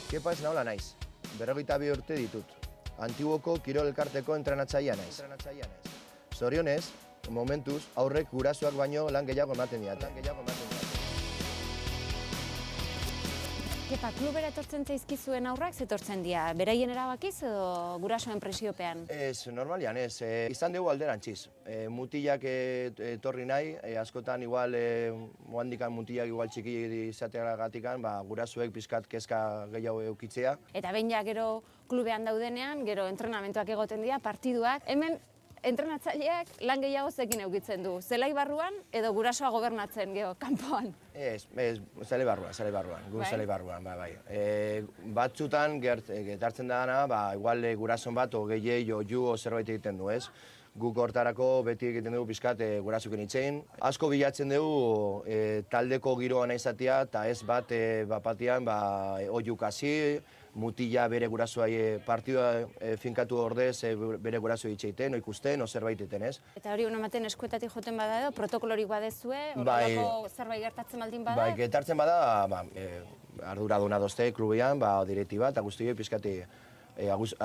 Kepa Esnaola naiz, 42 urte ditut. Antiguoko Kirol Elkarteko entrenatzailea naiz. Zorionez, momentuz, aurrek gurasoak baino lan gehiago ematen diat. Kepa, klubera etortzen zaizkizuen aurrak zetortzen dira? Beraien erabakiz edo gurasoen presiopean? Ez, normalian ez. Izan dugu alderantziz. Mutilak etorri nahi, askotan igual, mohandikan mutilak igual txiki izateagatikan, gurasoek pizkat kezka gehiago eukitzea. Eta behin ja gero klubean daudenean, gero entrenamentuak egoten dira, partiduak. Hemen entrenatzaileak lan gehiago zekin eukitzen du. Zelai barruan edo gurasoa gobernatzen geho, kanpoan? Ez, zelai barruan, gu zelai barruan, bai. Batzutan gertatzen dana, igual gurason bat, o gehiei, o ju, o zerbait egiten du, ez? Guk hortarako beti egiten dugu pizkat gurasoekin itxein. Asko bilatzen dugu taldeko giroa nahi izatea, eta ez bat batean oiuk hasi, mutila bere gurasoai partidua finkatu ordez bere gurasoa itxeiten, o ikusten, o zerbait egiten, ez? Eta hori ematen eskuetatik joten bada edo, protokolorik badezue, horrelako zerbait gertatzen baldin bada? Bai, gertatzen bada, arduraduna dozte klubean, direktiba, eta guztioi pizkati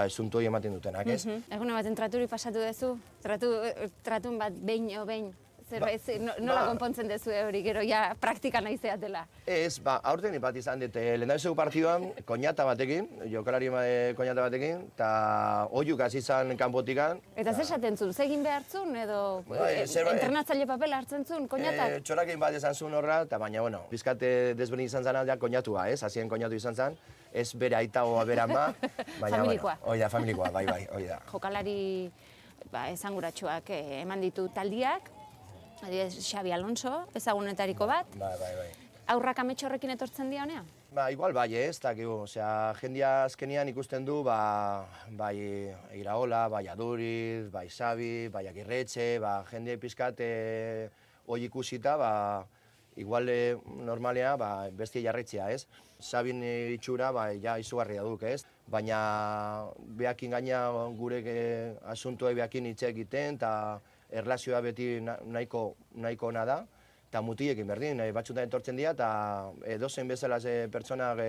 asuntoi ematen dutenak, ez? Egun ematen traturi pasatu duzu? Tratun bat behin o behin? Nola konpontzen duzu hori, gero ja praktika nahi zeatela? Ez, aurten bat izan dut, lehendabizeko partiduan, koñata batekin, jokalari koñata batekin, eta oiuk hasi izan kanpotikan. Eta zer esaten zuen, zegin behar zuen, edo entrenatzaile papela hartzen zuen, koñatak? Txorakin bat izan zuen horra, eta baina, bizkate desberdin izan zen aldea koñatua, ez? Hasien koñatu izan zen, ez bere aita oa beran ba. Familikoa. Hoi da, familikoa, bai, hoi da. Jokalari esanguratsuak eman ditu taldiak, adibidez Xabi Alonso, ezagunetariko bat. Bai. Aurrak ametxo horrekin etortzen dira honea? Igual bai ez, eta jendia azkenian ikusten du, bai Iraola, bai Aduriz, bai Xabi, bai Agirretxe, jende pizkat hoi ikusita, igual normalea bestia jarritzea, ez? Xabin itxura, ja izugarria duk, ez? Baina behakin gaina gure asuntoei behakin hitz egiten, eta erlazioa beti nahiko ona da, eta mutilekin berdin, batzutan etortzen dira, eta edozein bezala pertsonak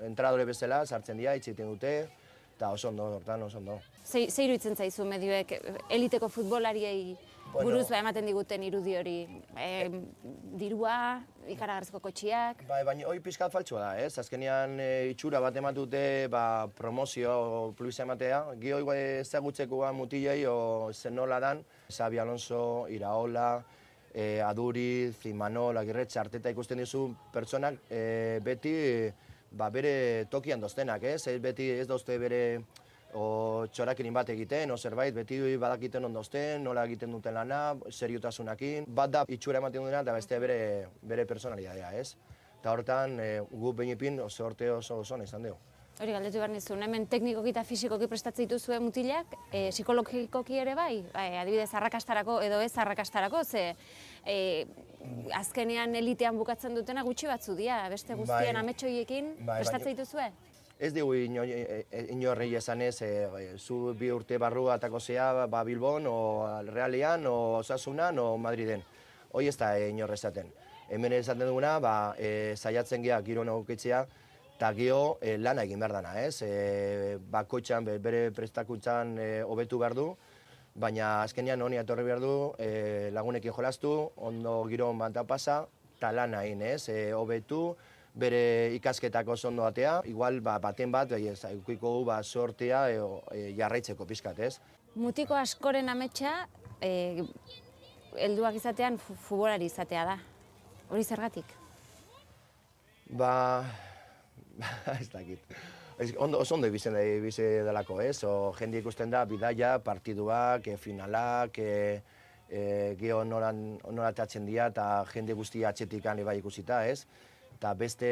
entradore bezala sartzen dira, hitz egiten dute, eta oso ondo, hortan oso ondo. Zer iruditzen zaizu medioek eliteko futbolariei buruz ematen diguten irudi hori? Dirua, ikaragarrizko kotxiak? Baina hori pixkat faltsua da, ez? Azkenean itxura bat ematute, promozio plusa ematea. Gio ezagutzeko mutilei zen nola dan, Xabi Alonso, Iraola, Aduriz, Imanol, Agirretxe, Arteta ikusten dizu pertsonak beti bere tokian doztenak, ez? Beti ez dozte bere txorakinin bat egiten, zerbait, beti badakiten ondozten, nola egiten duten lana, seriotasunakin. Bat da itxura ematen dutena eta beste bere personalidadea, ez? Eta horretan, gu behinipin oso orte oso izan dugu. Hori galdetu behar nizun, hemen teknikoki eta fisikoki prestatzen dituzue mutilak, psikologikoki ere bai? Adibidez, arrakastarako edo ez arrakastarako, ze azkenean elitean bukatzen dutena gutxi batzu dira, beste guztien ametxoiekin prestatzen dituzue? Ez dugu inorri esanez, zu 2 urte barru atako zea Bilbon, o Realean, o Osasunan, o Madriden. Hoi ez da inorri esaten. Hemen esaten duguna, saiatzen geha giro nagokitzea, eta geho lana egin behar dana, ez? Bakoitzan, bere prestakuntzan hobetu behar du, baina azkenean honi etorri behar du, lagunekin jolastu, ondo giro banta pasa, eta lana egin, ez? Hobetu, bere ikasketak oso ondo batea, igual baten bat, eukiko gu sortea jarraitzeko pizkat, ez? Mutiko askoren ametsa, helduak izatean futbolari izatea da. Hori zergatik? Ez dakit. Oso ondo ibizi delako, ez? Jende ikusten da, bidaia, partiduak, finalak, geho nola teatzen dira, eta jende guztia atxetik bai ikusita, ez? Eta beste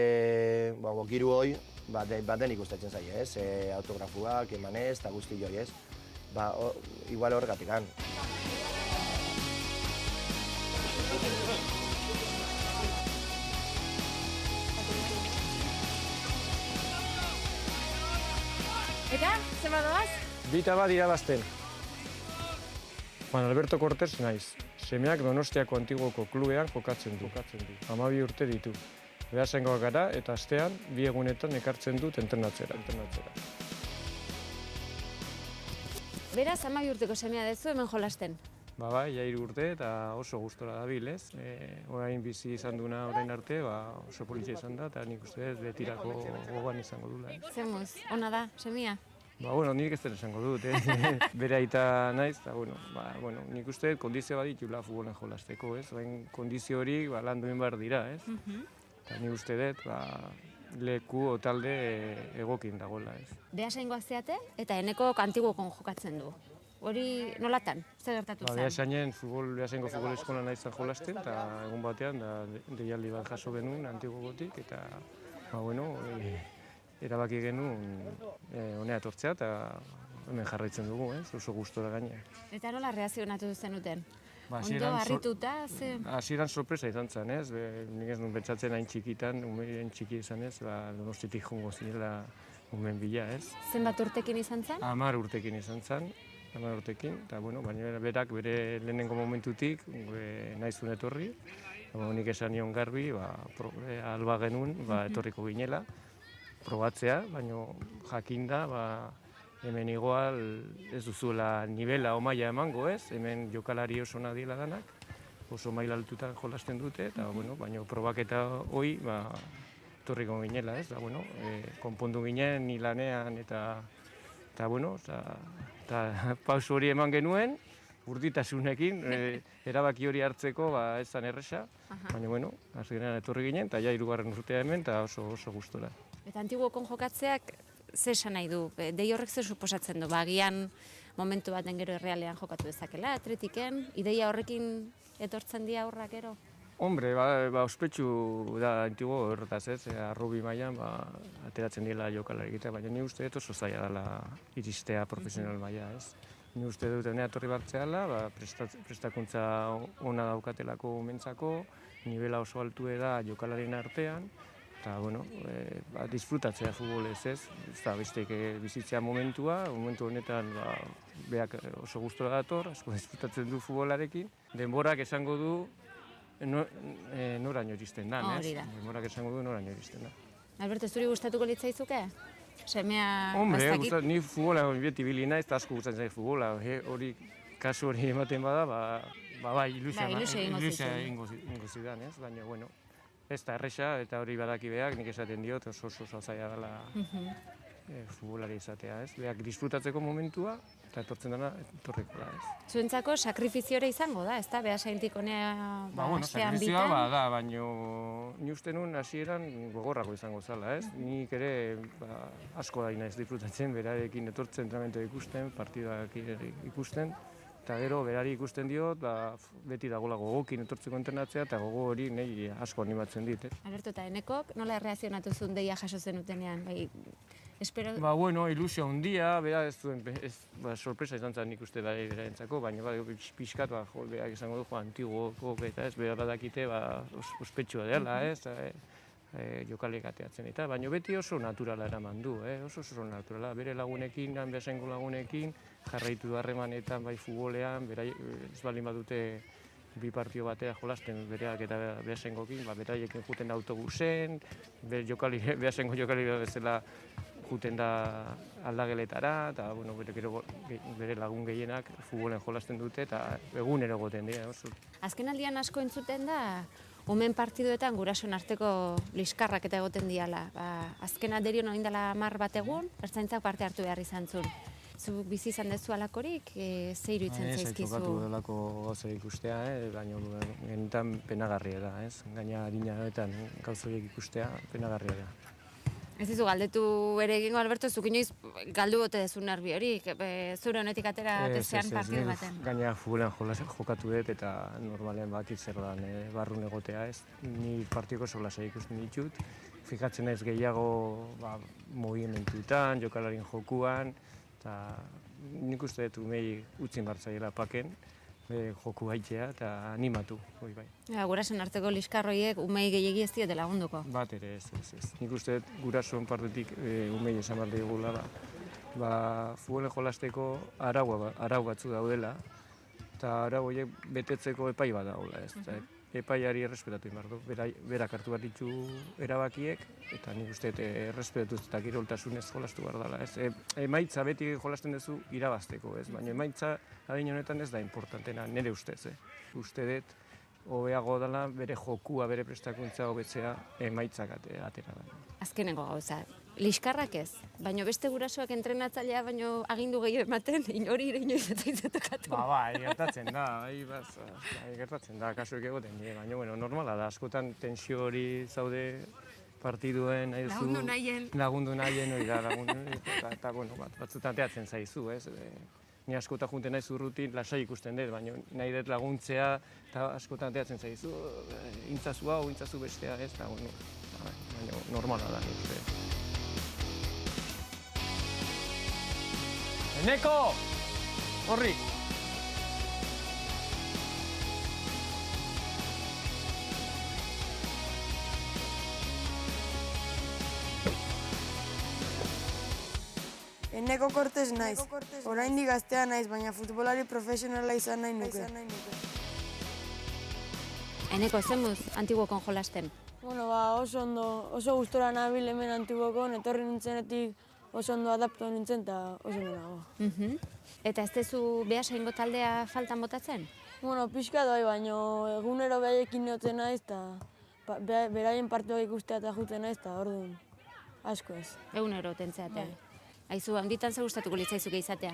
giru hoi baten ikustatzen zaie, ez? Autografuak, emanez, eta guzti joi, ez? Igual horregatik. Eta, zer badoaz? Bita bat irabazten. Juan Alberto Cortés naiz. Semeak Donostiako Antiguoko klubean jokatzen du. 12 urte ditu. Beasaingoak gara eta astean 2 egunetan ekartzen dut entrenatzera. Beraz, 12 urteko semea dezu hemen jolasten. Bai, 3 urte eta oso gustora dabil, ez? Orain bizi izan duna orain arte, oso politxe izan da, eta nik uste betirako gogoan izango dula. Zemuz, ona da, semia? Nik ez dela esango dut, bere aita naiz, eta nik uste kondizio bat ditula futbolen jolasteko, ez? Orain kondizio hori lan duen behar dira, ez? Eta nik uste dut, leku o talde egokin dagoela, ez? Beasaingoak zeate eta eneko antiguokon jokatzen du. Hori nolatan? Zer gertatu zen? Beasaingo futbol eskola naizan jolasten, eta egun batean deialdi bat jaso genuen antiguokotik, eta erabaki genuen honea etortzea, eta hemen jarraitzen dugu, oso gustora gainera. Eta nola reazionatu zenuten? Ondo, harrituta? Hasieran sorpresa izan zen, ez? Nik ez nuen pentsatzen hain txikitan, umearen txiki izan ez, Donostiatik joango zinela umen bila, ez? Zenbat urtekin izan zen? 10 urtekin izan zen, eta baina berak bere lehenengo momentutik nahi zuen etorri. Nik esan nion garbi, alba genuen, etorriko ginela, probatzea, baina jakinda, hemen igual ez duzuela nivela o maila emango, ez? Hemen jokalari oso nadiela danak, oso maila altutan jolasten dute, eta baina probaketa hoi etorriko ginela, ez? Konpondu ginen, ni lanean, eta pauso hori eman genuen, urditasunekin, erabaki hori hartzeko ez zan erresa, baina azkenean etorri ginen, eta 3. urtea hemen, eta oso gustora. Eta antiguokon jokatzeak zer esan nahi du? Dei horrek zer suposatzen du? Agian momentu baten gero errealean jokatu dezakela, atletiken, ideia horrekin etortzen dira aurrak gero? Hombre, ospetsu da antiguo horretaz, ez? Arrubi mailan ateratzen dira jokalari egitea, baina ni uste dut oso zaila dela iristea profesional maila, ez? Ni uste dut honea etorri bartzeala, prestakuntza ona daukatelako umentzako, nivela oso altue da jokalarien artean, eta, disfrutatzea futbolez, ez? Ez da, besteik bizitzea momentu honetan beak oso gustora dator, asko disfrutatzen du futbolarekin. Denborak esango du noraino iristen da, ez? Denborak esango du noraino iristen da. Alberto, zuri gustatuko litzaizuke? Semea... Hombre, ni futbola beti bili naiz, eta asko gustatzen zait futbola. Kasu hori ematen bada, ilusia egingo zidan, ez? Baina, ez da erresa, eta hori badaki beak, nik esaten diot, oso zaila dela futbolari izatea, ez? Beak disfrutatzeko momentua, eta etortzen dena, etorriko da, ez? Zuentzako sakrifiziore izango da, ez da? Beasaintik honea astean biten? Sakrifizioa da, baina ni uste nun hasieran gogorrako izango zala, ez? Nik ere asko da naiz disfrutatzen, berarekin etortzen entrenamendu ikusten, partidak ikusten, eta gero berari ikusten diot, beti dagoela gogokin etortzeko entrenatzea, eta gogo hori nahi asko animatzen dit. Alberto, eta enekok nola erreazionatu zuen deia jaso zenutenean? Espero... ilusio handia, bera ez duen, sorpresa izan zen nik uste da eraentzako, baina pixkat, berak izango du, antiguoko, eta ez, bera badakite, ospetsua dela, ez, jokaleak ateatzen eta, baina beti oso naturala eraman du, oso naturala, bere lagunekin, Beasaingo lagunekin, jarraitu harremanetan, futbolean, ez baldin badute bi partio batea jolasten bereak eta Beasaingokin, beraiekin juten autobusen, Beasaingo jokalari bezala juten da aldageletara, eta bere lagun gehienak futbolen jolasten dute, eta egunero egoten dira. Azken aldian asko entzuten da, omen partiduetan gurasoen arteko liskarrak eta egoten diala. Azken alderion hori dela 10 bat egun, ertzaintzak parte hartu behar izan zuen. Zu bizi izan dezu alakorik, ze iruditzen zaizkizu? Ez tokatu delako gauza ikustea, baina genetan penagarria da, ez? Gaina harinaetan gauza ikustea penagarria da. Ez dizu galdetu ere egingo, Alberto, zuk inoiz galdu bote dezu nervi hori, zure honetik atera tezean partidu baten. Gaina futbolean jokatu dut eta normalean bakit zer da barrun egotea, ez? Ni partidoko solasa ikusten ditut, fikatzen naiz gehiago movimentuetan, jokalarien jokuan, eta nik uste dut umei utzin bartzaiela paken, joku baitea eta animatu, hori bai. Gurasoen arteko liskarroiek umei gehiegi ez diote lagunduko? Bat ere ez. Nik uste dut gurasoen partetik umei esan behar digula futbolen jolasteko arau batzu daudela, eta arau horiek betetzeko epai bat daula, ez. epaiari errespetatu behar du. Berak hartu behar ditu erabakiek, eta nik uste errespetatu eta kiroltasunez jolastu behar dela. Emaitza beti jolasten duzu irabazteko, baina emaitza adin honetan ez da importantena, nire ustez. Uste dut, hobeago dela bere jokua, bere prestakuntza hobetzea emaitzak atera da. Azkenengo gauza, liskarrak ez, baina beste gurasoak entrenatzailea baino agindu gehiago ematen, hori ere inoiz eta izatekatu. Gertatzen da, kasuek egoten, baina normala da, askotan tensio hori zaude partiduen, lagundu nahien, hori da, eta batzutan teatzen zaizu, ez? Ni askotan junten naiz urrutin, lasai ikusten dut, baina nahi dut laguntzea, eta askotan teatzen zaizu, intzazu hau, intzazu bestea, ez, eta baina normala da, nik uste. Eneko! Horri! Eneko Kortes naiz. Oraindik gaztea naiz, baina futbolari profesionala izan nahi nuke. Eneko, zemuz Antiguokon jolasten? Oso ondo, oso gustora nabil hemen Antiguokon, etorri nintzenetik oso ondo adaptu nintzen eta oso ondo nago. Eta ez dezu Beasaingo taldea faltan botatzen? Pixka doi, baina egunero behaiekin neotzen naiz eta beraien partidua ikustea eta juten naiz eta orduan asko ez. Egunero tentzeatea. Aizu, handitan ze gustatuko litzaizuke izatea?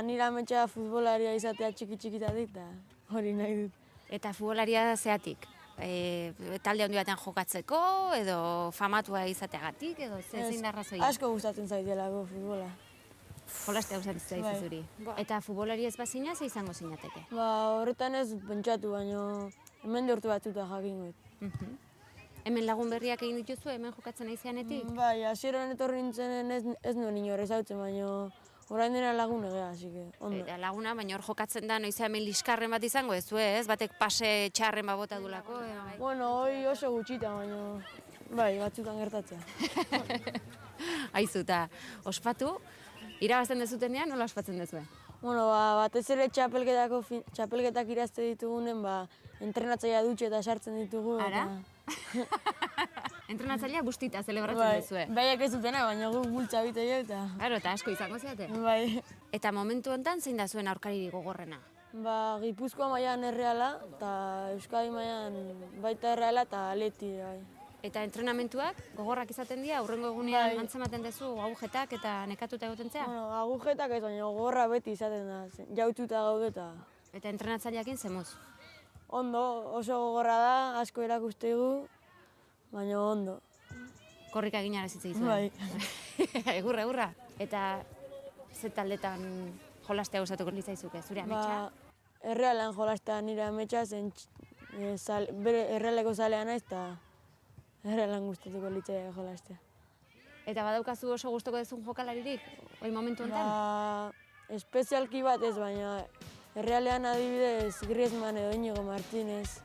Nire ametsa futbolaria izatea txiki-txikitatik eta hori nahi dut. Eta futbolaria zeatik? Talde handi batean jokatzeko, edo famatua izateagatik, edo zein arrazoia? Asko gustatzen zaitelako futbola. Jolastea gustatzen zaizu zuri. Eta futbolari ez bazina, ze izango zinateke? Horretan ez pentsatu, baina hemen urte batzuta jakingoet. Hemen lagun berriak egin dituzu, hemen jokatzen aizeanetik? Bai, hasieran etorri nintzenen ez nuen inor ezautzen, baina orain dena lagun egea, hasi que, ondo. Eta laguna, baina hor jokatzen da, noiz hemen liskarren bat izango ez, ez? Batek pase txarren bat bota dulako. Hori oso gutxita, baina bai, batzutan gertatzea. Aizu, eta ospatu, irabazten dezutenean, nola ospatzen dezue? Batez ere txapelketak irazte ditugunen, entrenatzailea dutxe eta sartzen ditugu. Ara? Entrenatzailea bustita zelebratzen dezue. Baiak ez dutena, baina guk bultza bite jo eta... Claro, eta asko izango zeate. Bai. Eta momentu honetan zein da zuen aurkari gogorrena? Gipuzkoa mailan Erreala, eta Euskadi mailan baita Erreala eta Atleti. Eta entrenamentuak gogorrak izaten dira, aurrengo egunean antzematen dezu agujetak eta nekatuta egoten zea? Agujetak ez, baina gogorra beti izaten da, jaututa gaude eta... Eta entrenatzaileakin zemuz? Ondo, oso gogorra da, asko erakustegu, baina ondo. Korrika egin arazitzea izue? Bai. Egurra. Eta ze taldetan jolastea gustatuko litzaizuke, zure ametsa? Errealan jolastea nire ametsa, zen errealeko zalea naiz eta errealan gustatuko litzaizuke jolastea. Eta badaukazu oso gustoko dezun jokalaririk, hori momentu honetan? Espezialki bat ez, baina Errealean adibidez Griezmann edo Iñigo Martínez